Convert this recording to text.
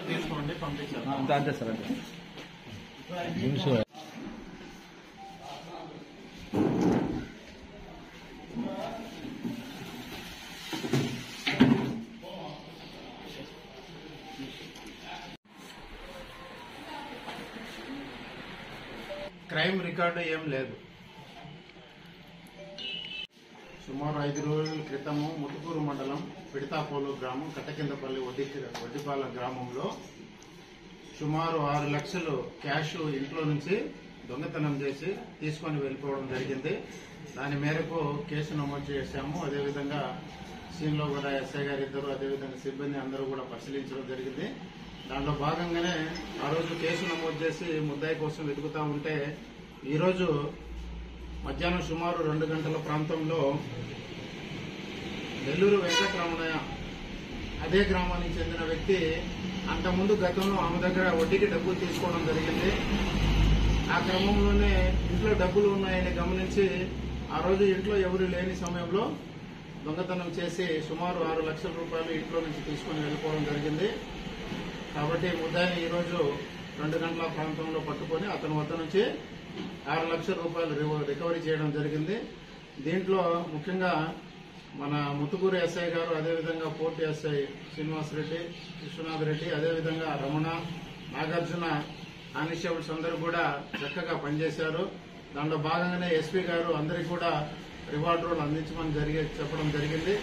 తీసుకోండి, పంపించారు. అంతే సార్ అంతే. క్రైమ్ రికార్డు ఏం లేదు. సుమారు 5 రోజుల క్రితము ముతుకూరు మండలం పిడతాపోలు గ్రామం కట్టకిందపల్లి వడ్డిపాల గ్రామంలో సుమారు 6 లక్షలు క్యాష్ ఇంట్లో నుంచి దొంగతనం చేసి తీసుకొని వెళ్ళిపోవడం జరిగింది. దాని మేరకు కేసు నమోదు చేశాము. అదేవిధంగా సీన్లో కూడా ఎస్ఐ గారు ఇద్దరు, అదేవిధంగా సిబ్బంది అందరూ కూడా పరిశీలించడం జరిగింది. దాంట్లో భాగంగానే ఆ రోజు కేసు నమోదు చేసి ముద్దాయి కోసం వెతుకుతా ఉంటే ఈరోజు మధ్యాహ్నం సుమారు 2 గంటల ప్రాంతంలో నెల్లూరు వెంకటరమణయ్య అదే గ్రామానికి చెందిన వ్యక్తి అంతకుముందు గతంలో ఆమె దగ్గర వడ్డీకి డబ్బులు తీసుకోవడం జరిగింది. ఆ క్రమంలోనే ఇంట్లో డబ్బులు ఉన్నాయని గమనించి ఆ రోజు ఇంట్లో ఎవరు లేని సమయంలో దొంగతనం చేసి సుమారు 6 లక్షల రూపాయలు ఇంట్లో నుంచి తీసుకుని వెళ్ళిపోవడం జరిగింది. కాబట్టి ముద్దాయిని ఈరోజు 2 గంటల ప్రాంతంలో పట్టుకుని అతని వద్ద నుంచి 6 లక్షల రూపాయలు రికవరీ చేయడం జరిగింది. దీంట్లో ముఖ్యంగా మన ముతుకూరు ఎస్ఐ గారు, అదేవిధంగా పోర్టు ఎస్ఐ శ్రీనివాసరెడ్డి, విశ్వనాథ్ రెడ్డి, అదేవిధంగా రమణ, నాగార్జున కానిస్టేబుల్స్ అందరూ కూడా చక్కగా పనిచేశారు. దాంట్లో భాగంగానే ఎస్పీ గారు అందరికీ కూడా రివార్డ్ రోల్ అందించమని చెప్పడం జరిగింది.